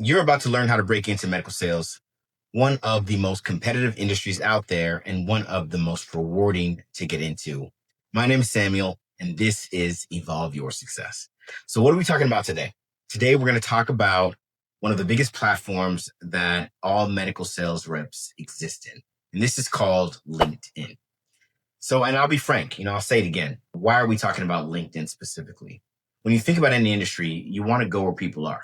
You're about to learn how to break into medical sales, one of the most competitive industries out there and one of the most rewarding to get into. My name is Samuel, and this is Evolve Your Success. So, what are we talking about today? Today, we're going to talk about one of the biggest platforms that all medical sales reps exist in, and this is called LinkedIn. So, and I'll be frank, I'll say it again. Why are we talking about LinkedIn specifically? When you think about any industry, you want to go where people are.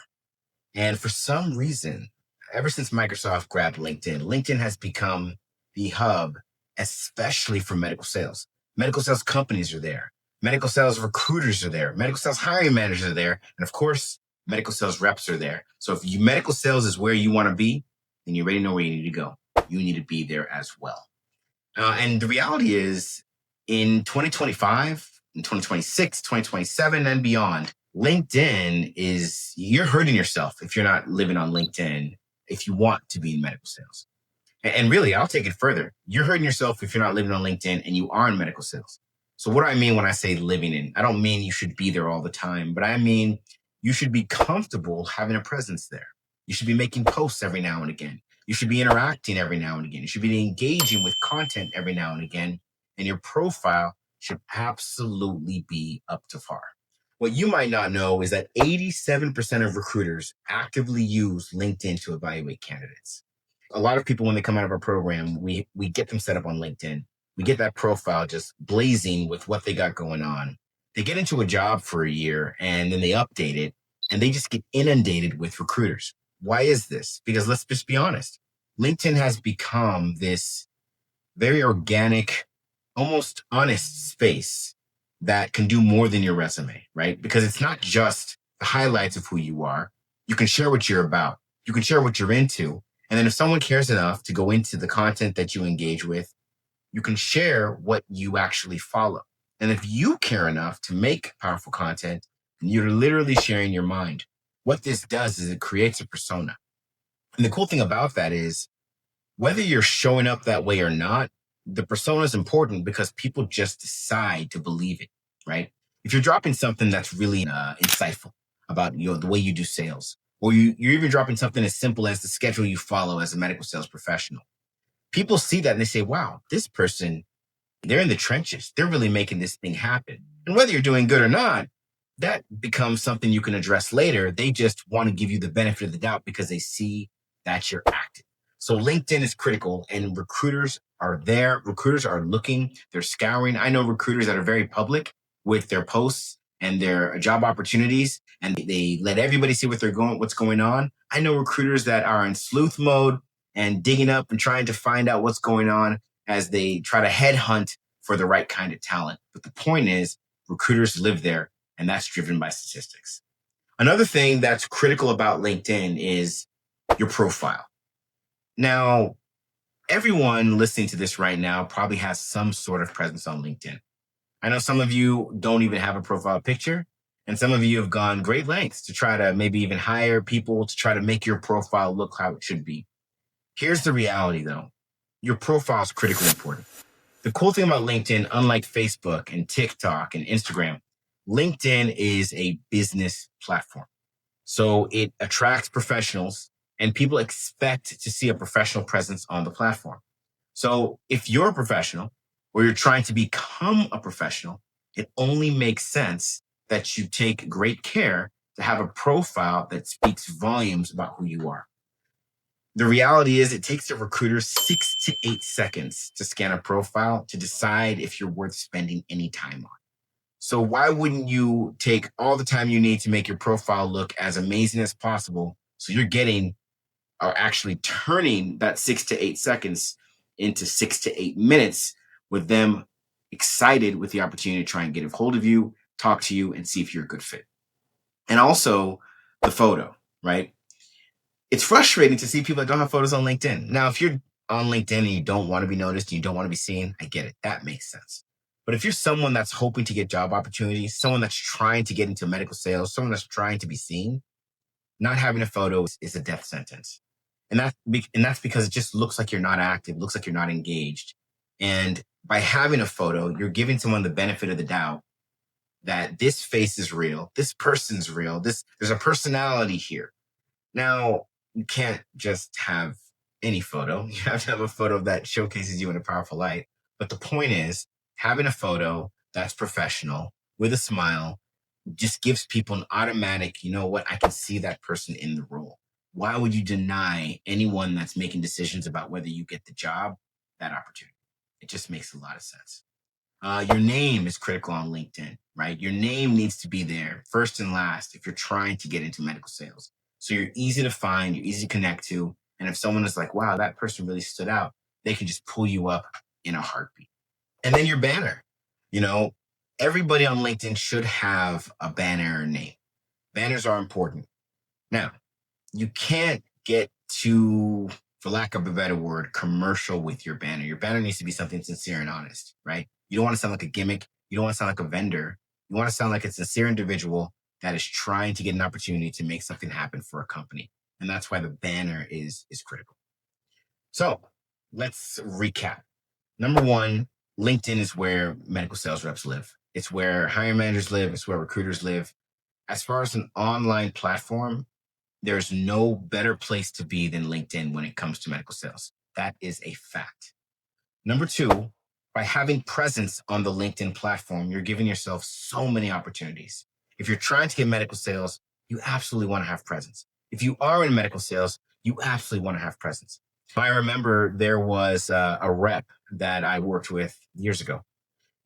And for some reason, ever since Microsoft grabbed LinkedIn, LinkedIn has become the hub, especially for medical sales. Medical sales companies are there. Medical sales recruiters are there. Medical sales hiring managers are there. And of course, medical sales reps are there. So if medical sales is where you want to be, then you already know where you need to go. You need to be there as well. And the reality is in 2025, in 2026, 2027, and beyond, LinkedIn you're hurting yourself if you're not living on LinkedIn, if you want to be in medical sales. And really, I'll take it further. You're hurting yourself if you're not living on LinkedIn and you are in medical sales. So what do I mean when I say living in? I don't mean you should be there all the time, but I mean you should be comfortable having a presence there. You should be making posts every now and again. You should be interacting every now and again. You should be engaging with content every now and again. And your profile should absolutely be up to par. What you might not know is that 87% of recruiters actively use LinkedIn to evaluate candidates. A lot of people, when they come out of our program, we get them set up on LinkedIn. We get that profile just blazing with what they got going on. They get into a job for a year and then they update it and they just get inundated with recruiters. Why is this? Because let's just be honest. LinkedIn has become this very organic, almost honest space that can do more than your resume, right? Because it's not just the highlights of who you are. You can share what you're about. You can share what you're into. And then if someone cares enough to go into the content that you engage with, you can share what you actually follow. And if you care enough to make powerful content, you're literally sharing your mind. What this does is it creates a persona. And the cool thing about that is whether you're showing up that way or not, the persona is important because people just decide to believe it, right? If you're dropping something that's really insightful about the way you do sales, or you're even dropping something as simple as the schedule you follow as a medical sales professional, people see that and they say, wow, this person, they're in the trenches. They're really making this thing happen. And whether you're doing good or not, that becomes something you can address later. They just want to give you the benefit of the doubt because they see that you're active. So LinkedIn is critical and recruiters are there. Recruiters are looking, they're scouring. I know recruiters that are very public with their posts and their job opportunities, and they let everybody see what's going on. I know recruiters that are in sleuth mode and digging up and trying to find out what's going on as they try to headhunt for the right kind of talent. But the point is, recruiters live there, and that's driven by statistics. Another thing that's critical about LinkedIn is your profile. Now, everyone listening to this right now probably has some sort of presence on LinkedIn. I know some of you don't even have a profile picture, and some of you have gone great lengths to try to maybe even hire people to try to make your profile look how it should be. Here's the reality though. Your profile is critically important. The cool thing about LinkedIn, unlike Facebook and TikTok and Instagram, LinkedIn is a business platform. So it attracts professionals and people expect to see a professional presence on the platform. So if you're a professional or you're trying to become a professional, it only makes sense that you take great care to have a profile that speaks volumes about who you are. The reality is it takes the recruiter 6 to 8 seconds to scan a profile to decide if you're worth spending any time on. So why wouldn't you take all the time you need to make your profile look as amazing as possible so you're getting or actually turning that 6 to 8 seconds into 6 to 8 minutes with them excited with the opportunity to try and get a hold of you, talk to you, and see if you're a good fit. And also the photo, right? It's frustrating to see people that don't have photos on LinkedIn. Now, if you're on LinkedIn and you don't want to be noticed and you don't want to be seen, I get it. That makes sense. But if you're someone that's hoping to get job opportunities, someone that's trying to get into medical sales, someone that's trying to be seen, not having a photo is a death sentence. And that's because it just looks like you're not active, looks like you're not engaged. And by having a photo, you're giving someone the benefit of the doubt that this face is real, this person's real, there's a personality here. Now, you can't just have any photo. You have to have a photo that showcases you in a powerful light. But the point is, having a photo that's professional with a smile just gives people an automatic, you know what, I can see that person in the role. Why would you deny anyone that's making decisions about whether you get the job that opportunity? It just makes a lot of sense. Your name is critical on LinkedIn, right? Your name needs to be there first and last if you're trying to get into medical sales. So you're easy to find, you're easy to connect to. And if someone is like, wow, that person really stood out, they can just pull you up in a heartbeat. And then your banner. You know, everybody on LinkedIn should have a banner name. Banners are important. Now, you can't get too, for lack of a better word, commercial with your banner. Your banner needs to be something sincere and honest, right? You don't want to sound like a gimmick. You don't want to sound like a vendor. You want to sound like a sincere individual that is trying to get an opportunity to make something happen for a company. And that's why the banner is critical. So let's recap. Number one, LinkedIn is where medical sales reps live. It's where hiring managers live. It's where recruiters live. As far as an online platform, there's no better place to be than LinkedIn when it comes to medical sales. That is a fact. Number two, by having presence on the LinkedIn platform, you're giving yourself so many opportunities. If you're trying to get medical sales, you absolutely want to have presence. If you are in medical sales, you absolutely want to have presence. I remember there was a rep that I worked with years ago,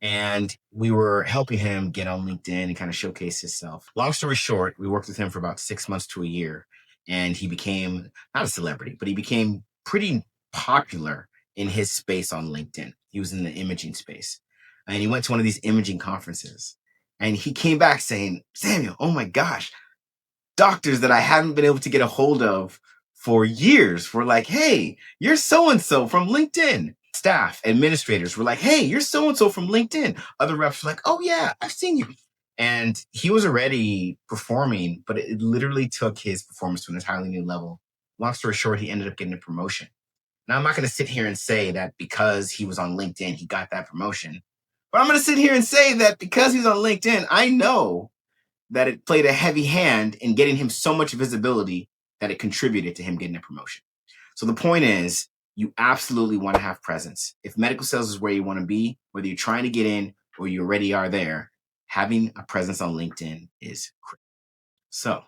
and we were helping him get on LinkedIn and kind of showcase himself. Long story short, we worked with him for about 6 months to a year, and he became not a celebrity, but he became pretty popular in his space on LinkedIn. He was in the imaging space, and he went to one of these imaging conferences, and he came back saying, "Samuel, oh my gosh, doctors that I haven't been able to get a hold of for years were like, hey, you're so and so from LinkedIn." Staff, administrators were like, hey, you're so and so from LinkedIn. Other reps were like, oh, yeah, I've seen you. And he was already performing, but it literally took his performance to an entirely new level. Long story short, he ended up getting a promotion. Now, I'm not going to sit here and say that because he was on LinkedIn, he got that promotion. But I'm going to sit here and say that because he's on LinkedIn, I know that it played a heavy hand in getting him so much visibility that it contributed to him getting a promotion. So the point is, you absolutely want to have presence. If medical sales is where you want to be, whether you're trying to get in or you already are there, having a presence on LinkedIn is critical. So,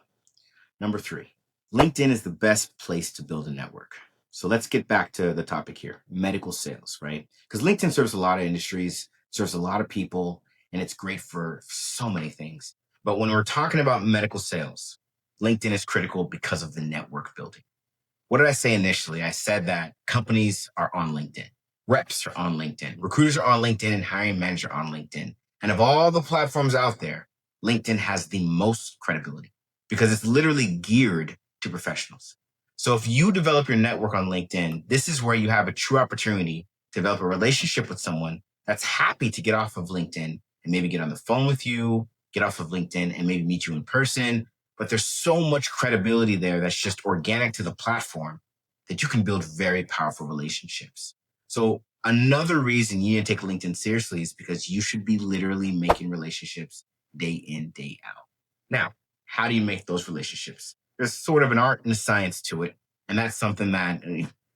number three, LinkedIn is the best place to build a network. So let's get back to the topic here, medical sales, right? Because LinkedIn serves a lot of industries, serves a lot of people, and it's great for so many things. But when we're talking about medical sales, LinkedIn is critical because of the network building. What did I say initially? I said that companies are on LinkedIn, reps are on LinkedIn, recruiters are on LinkedIn, and hiring managers are on LinkedIn. And of all the platforms out there, LinkedIn has the most credibility because it's literally geared to professionals. So if you develop your network on LinkedIn, this is where you have a true opportunity to develop a relationship with someone that's happy to get off of LinkedIn and maybe get on the phone with you, get off of LinkedIn and maybe meet you in person. But there's so much credibility there that's just organic to the platform that you can build very powerful relationships. So another reason you need to take LinkedIn seriously is because you should be literally making relationships day in, day out. Now, how do you make those relationships? There's sort of an art and a science to it. And that's something that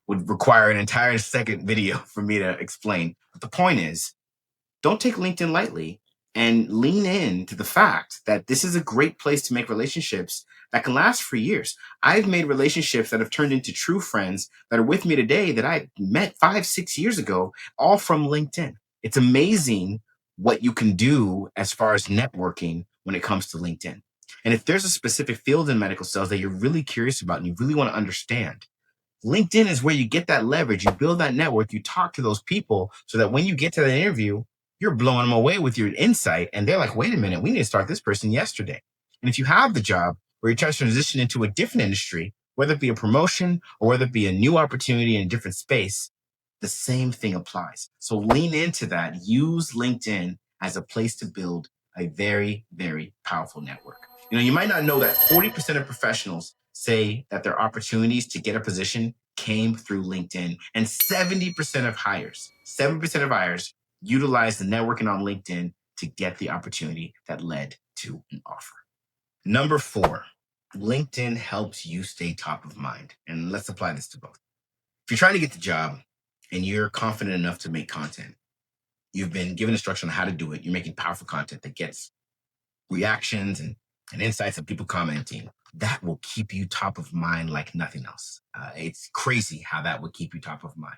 would require an entire second video for me to explain. But the point is, don't take LinkedIn lightly and lean in to the fact that this is a great place to make relationships that can last for years. I've made relationships that have turned into true friends that are with me today that I met 5, 6 years ago, all from LinkedIn. It's amazing what you can do as far as networking when it comes to LinkedIn. And if there's a specific field in medical sales that you're really curious about and you really want to understand, LinkedIn is where you get that leverage. You build that network. You talk to those people so that when you get to the interview, you're blowing them away with your insight. And they're like, wait a minute, we need to start this person yesterday. And if you have the job where you're trying to transition into a different industry, whether it be a promotion or whether it be a new opportunity in a different space, the same thing applies. So lean into that. Use LinkedIn as a place to build a very, very powerful network. You might not know that 40% of professionals say that their opportunities to get a position came through LinkedIn, and 70% of hires utilize the networking on LinkedIn to get the opportunity that led to an offer. Number four, LinkedIn helps you stay top of mind. And let's apply this to both. If you're trying to get the job and you're confident enough to make content, you've been given instruction on how to do it, you're making powerful content that gets reactions and insights of people commenting, that will keep you top of mind like nothing else. It's crazy how that would keep you top of mind.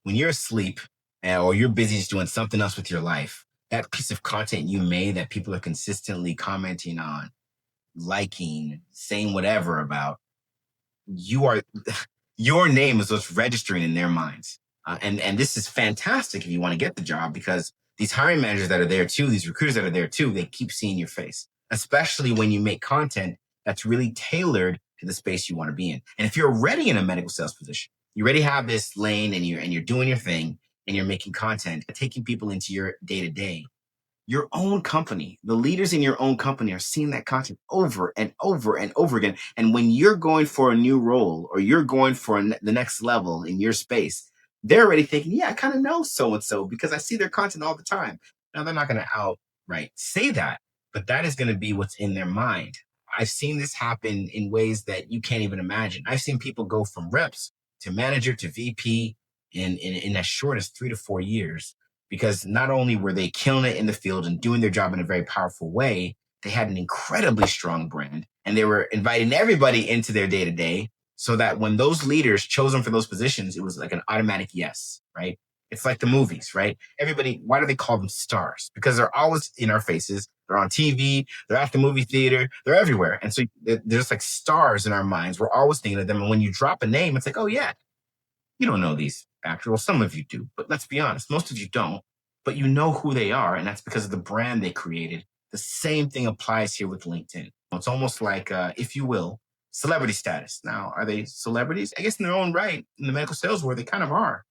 When you're asleep or you're busy just doing something else with your life, that piece of content you made that people are consistently commenting on, liking, saying whatever about, you are your name is what's registering in their minds. And this is fantastic if you want to get the job, because these hiring managers that are there too, these recruiters that are there too, they keep seeing your face, especially when you make content that's really tailored to the space you want to be in. And if you're already in a medical sales position, you already have this lane and you're doing your thing and you're making content, taking people into your day to day, your own company, the leaders in your own company are seeing that content over and over and over again. And when you're going for a new role or you're going for the next level in your space, they're already thinking, yeah, I kind of know so and so because I see their content all the time. Now, they're not going to outright say that, but that is going to be what's in their mind. I've seen this happen in ways that you can't even imagine. I've seen people go from reps to manager to VP in as short as 3 to 4 years, because not only were they killing it in the field and doing their job in a very powerful way, they had an incredibly strong brand and they were inviting everybody into their day to day, so that when those leaders chose them for those positions, it was like an automatic yes, right? It's like the movies, right? Everybody, why do they call them stars? Because they're always in our faces. They're on TV, they're at the movie theater, they're everywhere. And so they're just like stars in our minds. We're always thinking of them. And when you drop a name, it's like, oh, yeah, you don't know these actors. Well, some of you do, but let's be honest, most of you don't. But you know who they are, and that's because of the brand they created. The same thing applies here with LinkedIn. It's almost like, if you will, celebrity status. Now, are they celebrities? I guess in their own right, in the medical sales world, they kind of are.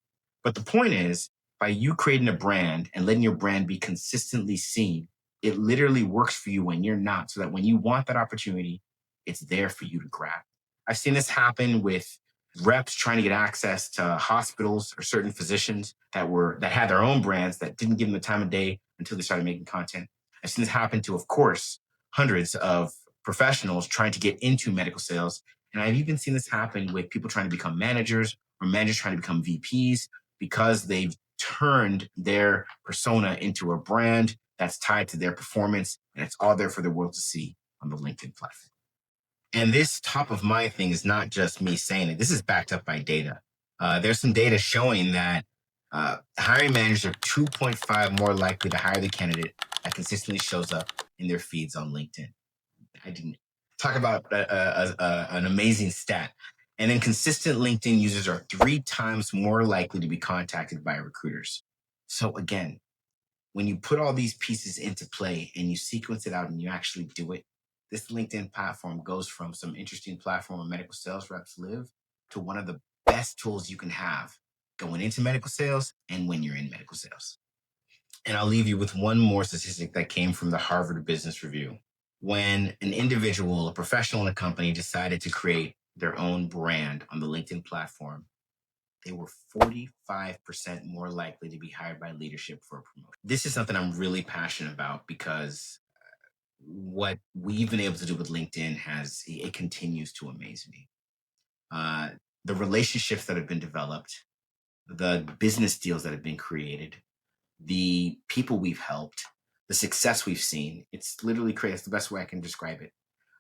But the point is, by you creating a brand and letting your brand be consistently seen, it literally works for you when you're not, so that when you want that opportunity, it's there for you to grab. I've seen this happen with reps trying to get access to hospitals or certain physicians that had their own brands that didn't give them the time of day until they started making content. I've seen this happen to, of course, hundreds of professionals trying to get into medical sales. And I've even seen this happen with people trying to become managers or managers trying to become VPs, because they've turned their persona into a brand that's tied to their performance, and it's all there for the world to see on the LinkedIn platform. And this top of mind thing is not just me saying it. This is backed up by data. There's some data showing that hiring managers are 2.5 more likely to hire the candidate that consistently shows up in their feeds on LinkedIn. I didn't talk about an amazing stat. And then consistent LinkedIn users are 3 times more likely to be contacted by recruiters. So again, when you put all these pieces into play and you sequence it out and you actually do it, this LinkedIn platform goes from some interesting platform where medical sales reps live to one of the best tools you can have going into medical sales and when you're in medical sales. And I'll leave you with one more statistic that came from the Harvard Business Review. When an individual, a professional in a company, decided to create their own brand on the LinkedIn platform, they were 45% more likely to be hired by leadership for a promotion. This is something I'm really passionate about, because what we've been able to do with LinkedIn it continues to amaze me. The relationships that have been developed, the business deals that have been created, the people we've helped, the success we've seen, it's literally crazy. It's the best way I can describe it.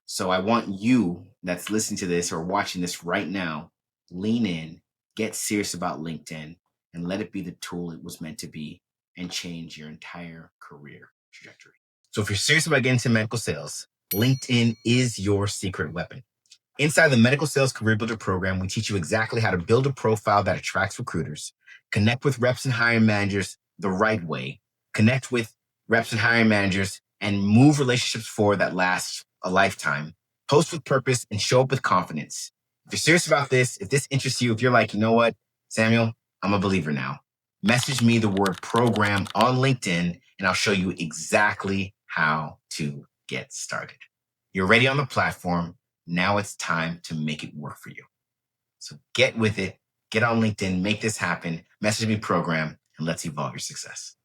So I want you that's listening to this or watching this right now, lean in, get serious about LinkedIn, and let it be the tool it was meant to be, and change your entire career trajectory. So if you're serious about getting into medical sales, LinkedIn is your secret weapon. Inside the Medical Sales Career Builder program, we teach you exactly how to build a profile that attracts recruiters, connect with reps and hiring managers the right way, connect with reps and hiring managers, and move relationships forward that last a lifetime, post with purpose, and show up with confidence. If you're serious about this, if this interests you, if you're like, you know what, Samuel, I'm a believer now, message me the word program on LinkedIn, and I'll show you exactly how to get started. You're ready on the platform. Now it's time to make it work for you. So get with it, get on LinkedIn, make this happen, message me program, and let's evolve your success.